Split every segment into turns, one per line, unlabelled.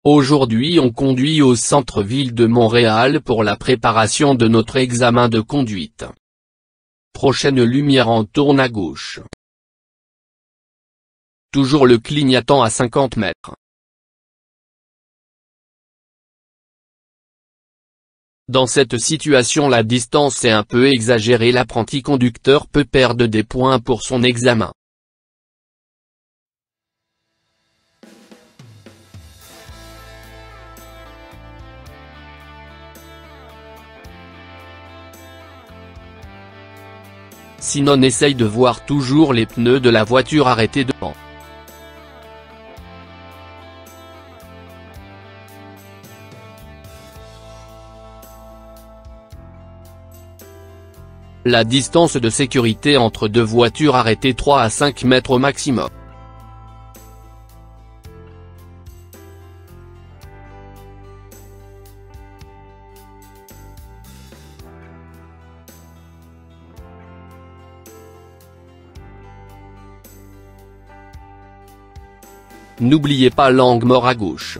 Aujourd'hui on conduit au centre-ville de Montréal pour la préparation de notre examen de conduite. Prochaine lumière en tourne à gauche. Toujours le clignotant à 50 mètres. Dans cette situation la distance est un peu exagérée, l'apprenti conducteur peut perdre des points pour son examen. Sinon essaye de voir toujours les pneus de la voiture arrêtés devant. La distance de sécurité entre deux voitures arrêtées 3 à 5 mètres au maximum. N'oubliez pas l'angle mort à gauche.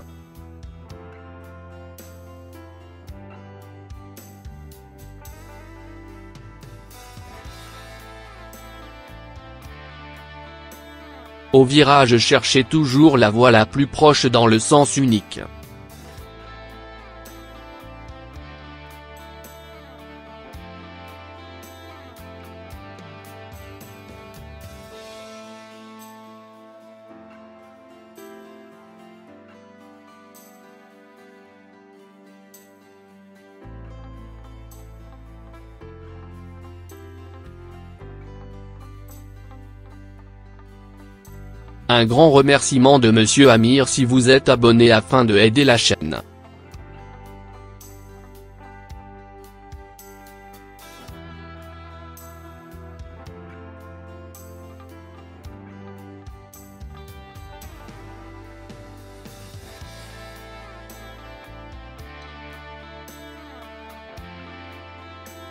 Au virage cherchez toujours la voie la plus proche dans le sens unique. Un grand remerciement de Monsieur Amir si vous êtes abonné afin de aider la chaîne.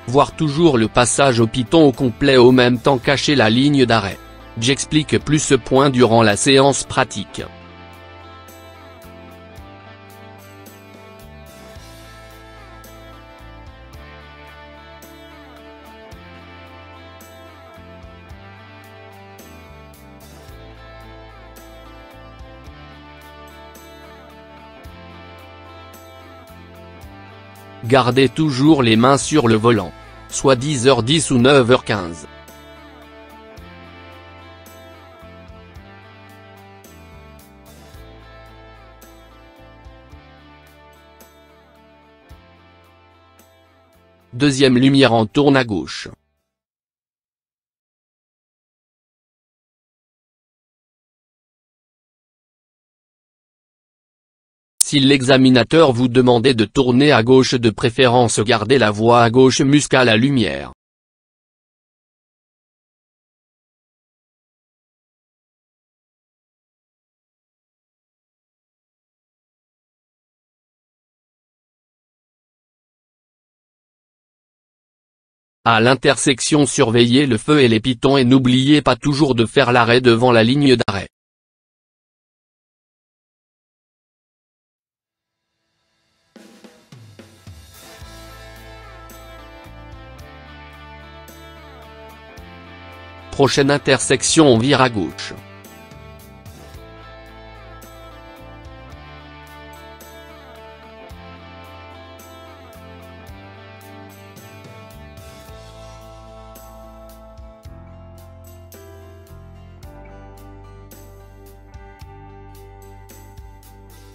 Voir toujours le passage au piton au complet au même temps cacher la ligne d'arrêt. J'explique plus ce point durant la séance pratique. Gardez toujours les mains sur le volant. Soit 10h10 ou 9h15. Deuxième lumière en tourne à gauche. Si l'examinateur vous demandait de tourner à gauche, de préférence gardez la voie à gauche jusqu'à la lumière. À l'intersection surveillez le feu et les pitons et n'oubliez pas toujours de faire l'arrêt devant la ligne d'arrêt. Prochaine intersection on vire à gauche.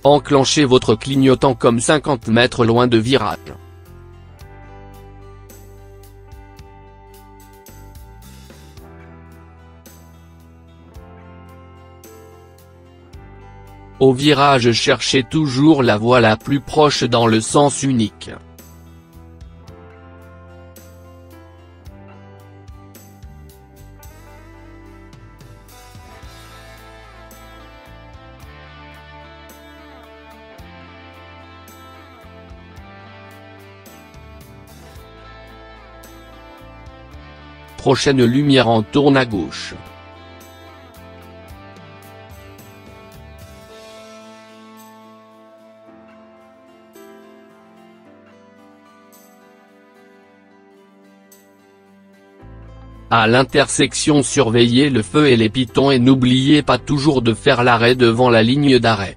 Enclenchez votre clignotant comme 50 mètres loin de virage. Au virage cherchez toujours la voie la plus proche dans le sens unique. Prochaine lumière en tourne à gauche. À l'intersection, surveillez le feu et les piétons et n'oubliez pas toujours de faire l'arrêt devant la ligne d'arrêt.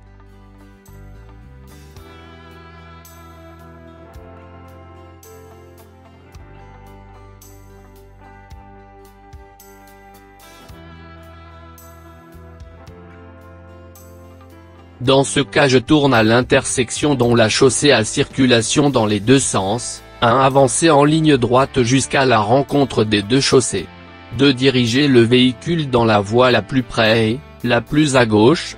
Dans ce cas, je tourne à l'intersection dont la chaussée a circulation dans les deux sens, 1. Avancer en ligne droite jusqu'à la rencontre des deux chaussées. 2. Diriger le véhicule dans la voie la plus près, la plus à gauche.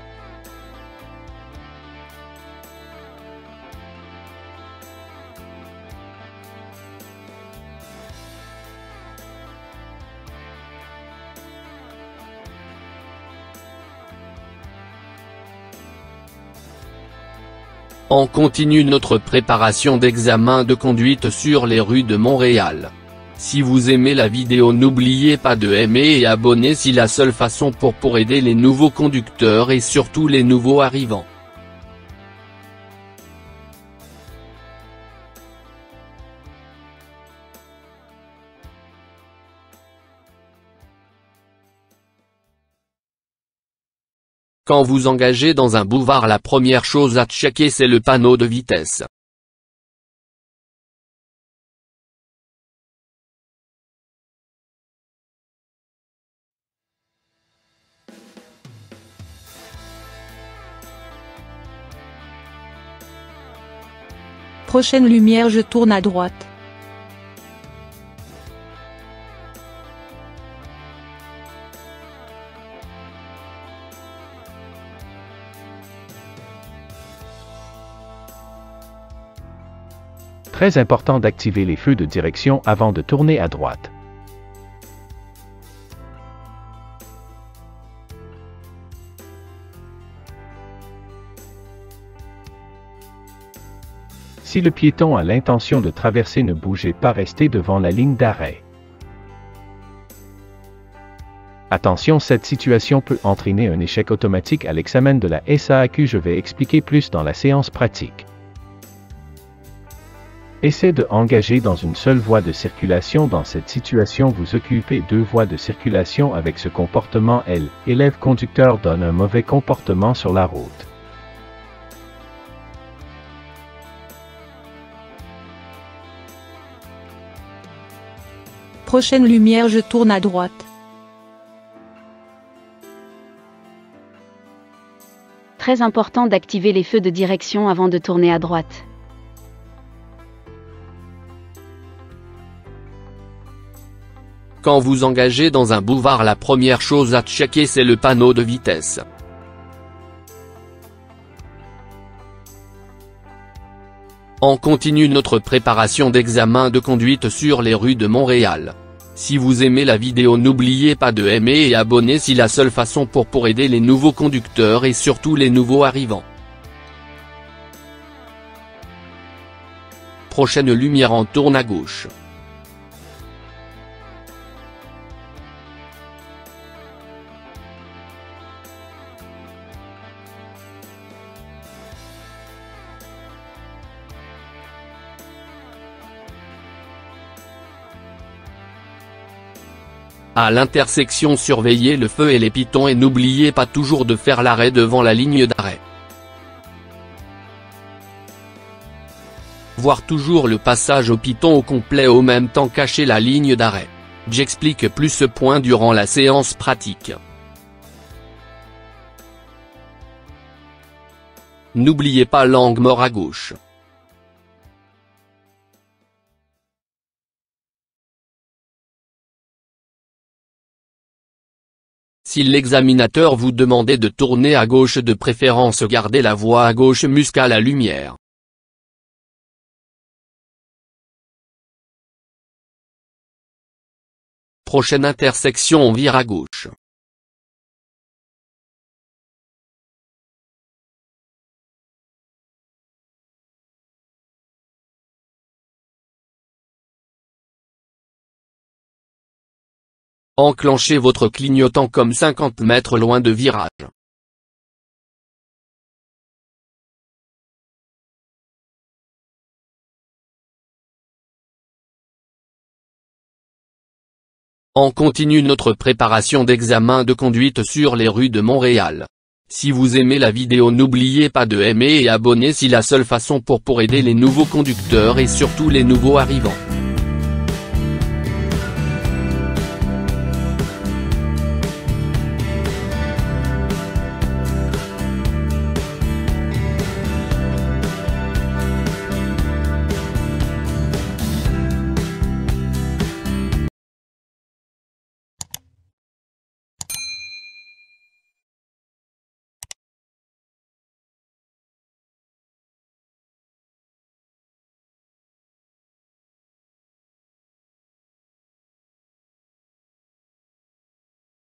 On continue notre préparation d'examen de conduite sur les rues de Montréal. Si vous aimez la vidéo, n'oubliez pas de aimer et abonner, c'est la seule façon pour aider les nouveaux conducteurs et surtout les nouveaux arrivants. Quand vous engagez dans un boulevard, la première chose à checker c'est le panneau de vitesse.
Prochaine lumière, je tourne à droite.
Très important d'activer les feux de direction avant de tourner à droite. Si le piéton a l'intention de traverser, ne bougez pas, restez devant la ligne d'arrêt. Attention, cette situation peut entraîner un échec automatique à l'examen de la SAAQ. Je vais expliquer plus dans la séance pratique. Essayez de engager dans une seule voie de circulation. Dans cette situation, vous occupez deux voies de circulation. Avec ce comportement, élève conducteur donne un mauvais comportement sur la route.
Prochaine lumière, je tourne à droite.
Très important d'activer les feux de direction avant de tourner à droite.
Quand vous engagez dans un boulevard, la première chose à checker c'est le panneau de vitesse. On continue notre préparation d'examen de conduite sur les rues de Montréal. Si vous aimez la vidéo, n'oubliez pas de aimer et abonner, c'est la seule façon pour aider les nouveaux conducteurs et surtout les nouveaux arrivants. Prochaine lumière, on tourne à gauche. À l'intersection, surveillez le feu et les piétons et n'oubliez pas toujours de faire l'arrêt devant la ligne d'arrêt. Voir toujours le passage aux piétons au complet, au même temps cacher la ligne d'arrêt. J'explique plus ce point durant la séance pratique. N'oubliez pas l'angle mort à gauche. Si l'examinateur vous demandait de tourner à gauche, de préférence gardez la voie à gauche jusqu'à la lumière. Prochaine intersection, on vire à gauche. Enclenchez votre clignotant comme 50 mètres loin de virage. On continue notre préparation d'examen de conduite sur les rues de Montréal. Si vous aimez la vidéo, n'oubliez pas de aimer et abonner, c'est la seule façon pour aider les nouveaux conducteurs et surtout les nouveaux arrivants.